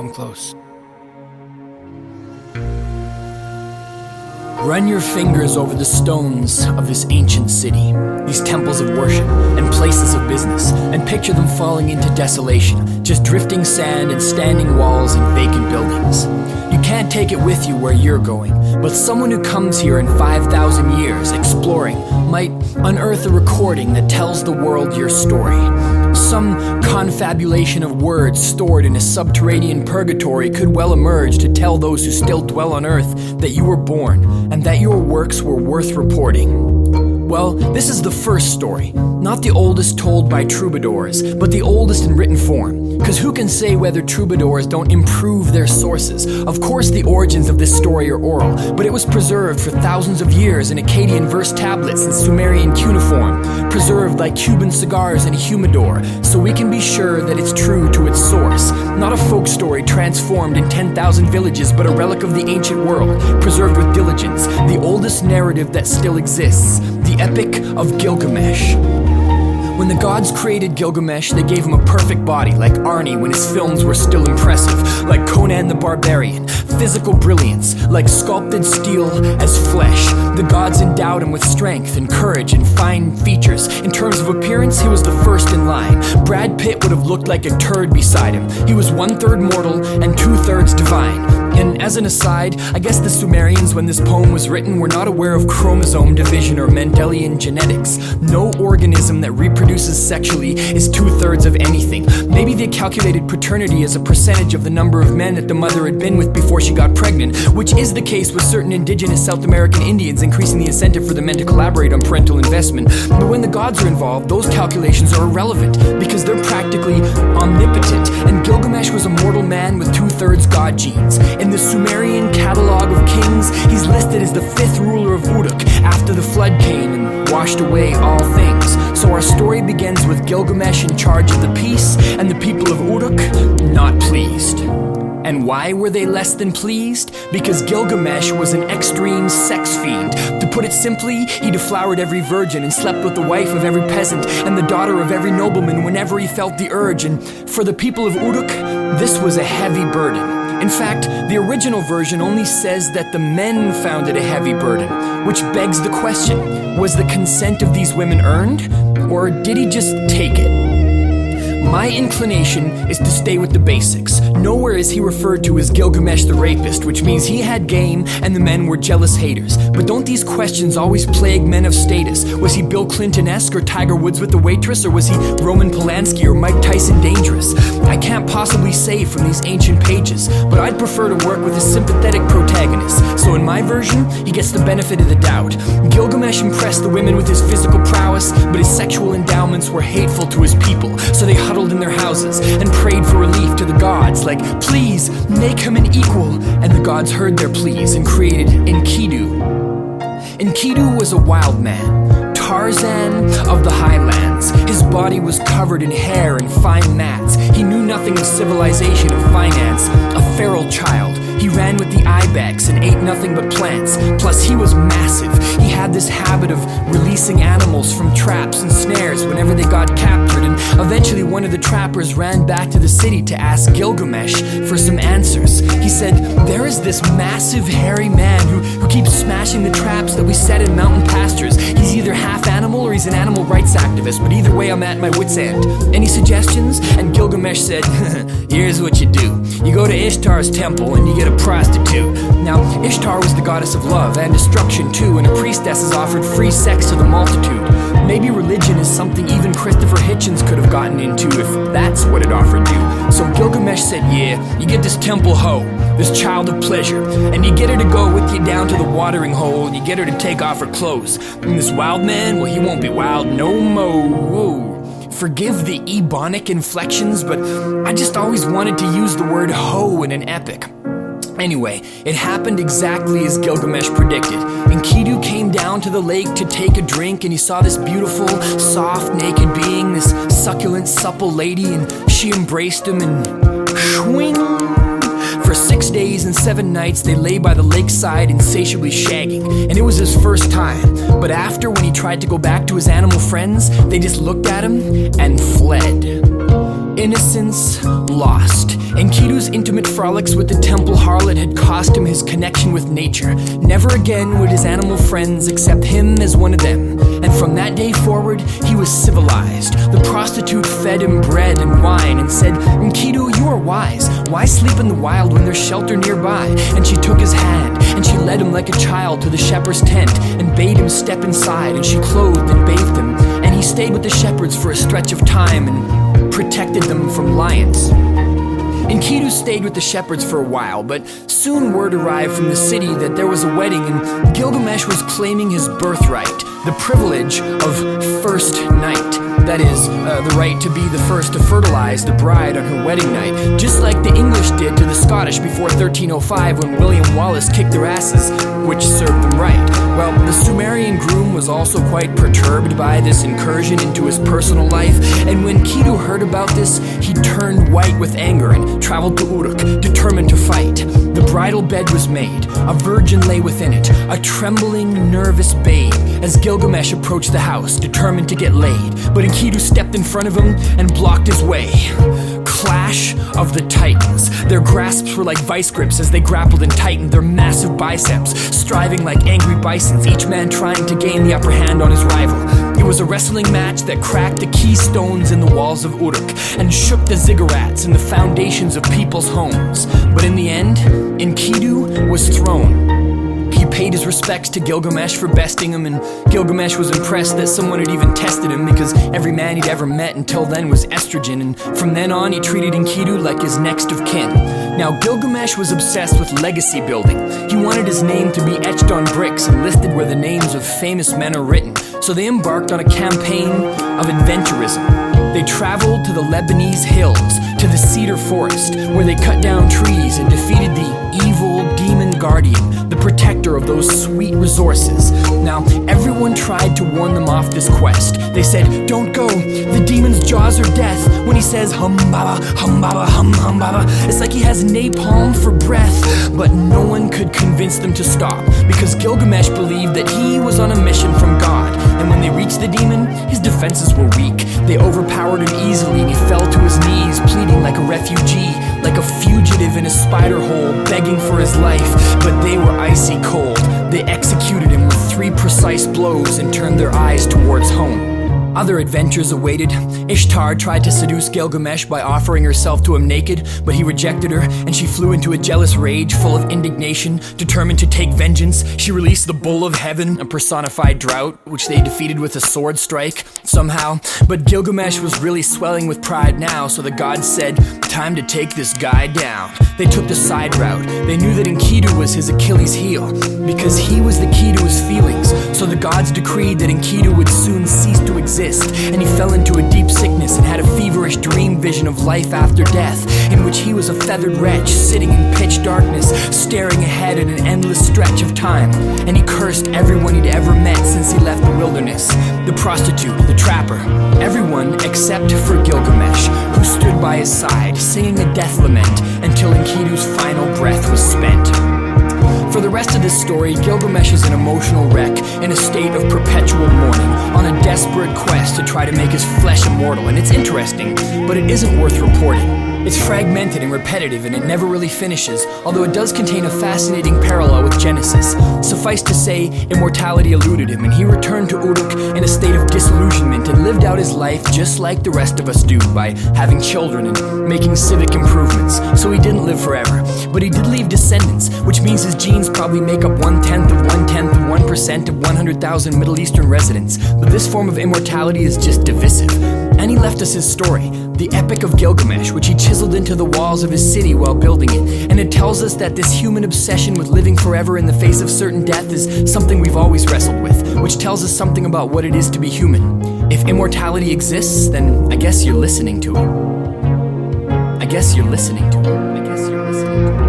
Come close. Run your fingers over the stones of this ancient city, these temples of worship and places of business, and picture them falling into desolation, just drifting sand and standing walls and vacant buildings. You can't take it with you where you're going, but someone who comes here in 5,000 years exploring might unearth a recording that tells the world your story. Some confabulation of words stored in a subterranean purgatory could well emerge to tell those who still dwell on earth that you were born and that your works were worth reporting. Well, this is the first story, not the oldest told by troubadours, but the oldest in written form. Cause who can say whether troubadours don't improve their sources? Of course the origins of this story are oral, but it was preserved for thousands of years in Akkadian verse tablets and Sumerian cuneiform, preserved like Cuban cigars in a humidor, so we can be sure that it's true to its source. Not a folk story transformed in 10,000 villages, but a relic of the ancient world, preserved with diligence, the oldest narrative that still exists, the Epic of Gilgamesh. When the gods created Gilgamesh, they gave him a perfect body, like Arnie when his films were still impressive, like Conan the Barbarian, physical brilliance, like sculpted steel as flesh. The gods endowed him with strength and courage and fine features. In terms of appearance, he was the first in line. Brad Pitt would have looked like a turd beside him. He was 1/3 mortal and 2/3 divine. And as an aside, I guess the Sumerians, when this poem was written, were not aware of chromosome division or Mendelian genetics. No organism that reproduces sexually is 2/3 of anything. Maybe they calculated paternity as a percentage of the number of men that the mother had been with before she got pregnant, which is the case with certain indigenous South American Indians, increasing the incentive for the men to collaborate on parental investment. But when the gods are involved, those calculations are irrelevant, because they're practically omnipotent, and Gilgamesh was a mortal man with 2/3 god genes. In the Sumerian catalog of kings, he's listed as the 5th ruler of Uruk, after the flood came and washed away all things. So our story begins with Gilgamesh in charge of the peace, and the people of Uruk not pleased. And why were they less than pleased? Because Gilgamesh was an extreme sex fiend. To put it simply, he deflowered every virgin and slept with the wife of every peasant and the daughter of every nobleman whenever he felt the urge. And for the people of Uruk, this was a heavy burden. In fact, the original version only says that the men found it a heavy burden, which begs the question, was the consent of these women earned, or did he just take it? My inclination is to stay with the basics. Nowhere is he referred to as Gilgamesh the rapist, which means he had game and the men were jealous haters. But don't these questions always plague men of status? Was he Bill Clinton-esque or Tiger Woods with the waitress, or was he Roman Polanski or Mike Tyson dangerous? I can't possibly say from these ancient pages, but I'd prefer to work with a sympathetic protagonist. So in my version, he gets the benefit of the doubt. Gilgamesh impressed the women with his physical prowess, but his sexual endowments were hateful to his people, so they huddled in their houses and prayed for relief to the gods, like, please, make him an equal. And the gods heard their pleas and created Enkidu. Enkidu was a wild man, Tarzan of the highlands. His body was covered in hair and fine mats. He knew nothing of civilization or finance, a feral child. He ran with the ibex and ate nothing but plants. Plus, he was massive. He had this habit of releasing animals from traps and snares whenever they got captured, and eventually one of the trappers ran back to the city to ask Gilgamesh for some answers. He said, there is this massive hairy man who keeps smashing the traps that we set in mountain pastures. He's either half animal or he's an animal rights activist, but either way I'm at my wit's end. Any suggestions? And Gilgamesh said, here's what you do. You go to Ishtar's temple and you get a prostitute. Now, Ishtar was the goddess of love and destruction too, and her priestesses offered free sex to the multitude. Maybe religion is something even Christopher Hitchens could have gotten into if that's what it offered you. So Gilgamesh said, yeah, you get this temple hoe, this child of pleasure, and you get her to go with you down to the watering hole, and you get her to take off her clothes. And this wild man, well, he won't be wild no more. Forgive the ebonic inflections, but I just always wanted to use the word hoe in an epic. Anyway, it happened exactly as Gilgamesh predicted. Enkidu came down to the lake to take a drink, and he saw this beautiful, soft, naked being, this succulent, supple lady, and she embraced him and swing. For 6 days and 7 nights, they lay by the lakeside insatiably shagging, and it was his first time. But after, when he tried to go back to his animal friends, they just looked at him and fled. Innocence lost. Enkidu's intimate frolics with the temple harlot had cost him his connection with nature. Never again would his animal friends accept him as one of them. And from that day forward, he was civilized. The prostitute fed him bread and wine and said, "Enkidu, you are wise. Why sleep in the wild when there's shelter nearby?" And she took his hand, and she led him like a child to the shepherd's tent, and bade him step inside, and she clothed and bathed him. And he stayed with the shepherds for a stretch of time and protected them from lions. Enkidu stayed with the shepherds for a while, but soon word arrived from the city that there was a wedding and Gilgamesh was claiming his birthright, the privilege of first night. That is, the right to be the first to fertilize the bride on her wedding night, just like the English did to the Scottish before 1305 when William Wallace kicked their asses, which served them right. Well, the Sumerian groom was also quite perturbed by this incursion into his personal life, and when Enkidu heard about this, he turned white with anger and traveled to Uruk, determined to fight. The bridal bed was made, a virgin lay within it, a trembling, nervous babe, as Gilgamesh approached the house, determined to get laid. But Enkidu stepped in front of him and blocked his way. Clash of the Titans. Their grasps were like vice grips as they grappled and tightened their massive biceps, striving like angry bisons, each man trying to gain the upper hand on his rival. It was a wrestling match that cracked the keystones in the walls of Uruk and shook the ziggurats in the foundations of people's homes. But in the end, Enkidu was thrown. He paid his respects to Gilgamesh for besting him, and Gilgamesh was impressed that someone had even tested him because every man he'd ever met until then was estrogen, and from then on he treated Enkidu like his next of kin. Now Gilgamesh was obsessed with legacy building. He wanted his name to be etched on bricks and listed where the names of famous men are written, so they embarked on a campaign of adventurism. They traveled to the Lebanese hills, to the cedar forest, where they cut down trees and defeated the evil demon guardian, the protector of those sweet resources. Now, everyone tried to warn them off this quest. They said, "Don't go, the demon's jaws are death." When he says, "Hum baba, hum baba, hum baba," it's like he has napalm for breath. But no one could convince them to stop, because Gilgamesh believed that he was on a mission from God. And when they reached the demon, his defenses were weak. They overpowered him easily, and he fell to his knees, pleading like a refugee, like a fugitive in a spider hole, begging for his life. But they were icy cold. They executed him with 3 precise blows and turned their eyes towards home. Other adventures awaited. Ishtar tried to seduce Gilgamesh by offering herself to him naked, but he rejected her, and she flew into a jealous rage full of indignation. Determined to take vengeance, she released the bull of heaven, a personified drought, which they defeated with a sword strike, somehow. But Gilgamesh was really swelling with pride now, so the gods said, "Time to take this guy down." They took the side route. They knew that Enkidu was his Achilles heel, because he was the key to his feelings. So the gods decreed that Enkidu would soon cease to exist, and he fell into a deep sickness and had a feverish dream vision of life after death, in which he was a feathered wretch sitting in pitch darkness, staring ahead at an endless stretch of time. And he cursed everyone he'd ever met since he left the wilderness, the prostitute, the trapper, everyone except for Gilgamesh, who stood by his side, singing a death lament until Enkidu's final breath was spent. For the rest of this story, Gilgamesh is an emotional wreck in a state of perpetual mourning, on a desperate quest to try to make his flesh immortal. And it's interesting, but it isn't worth reporting. It's fragmented and repetitive, and it never really finishes, although it does contain a fascinating parallel with Genesis. Suffice to say, immortality eluded him, and he returned to Uruk in a state of disillusionment and lived out his life just like the rest of us do, by having children and making civic improvements. So he didn't live forever, but he did leave descendants, which means his genes probably make up 1/10 of 1/10 of 1% of 100,000 Middle Eastern residents. But this form of immortality is just divisive. And he left us his story, the Epic of Gilgamesh, which he chiseled into the walls of his city while building it. And it tells us that this human obsession with living forever in the face of certain death is something we've always wrestled with, which tells us something about what it is to be human. If immortality exists, then I guess you're listening to it. I guess you're listening to it. I guess you're listening to it.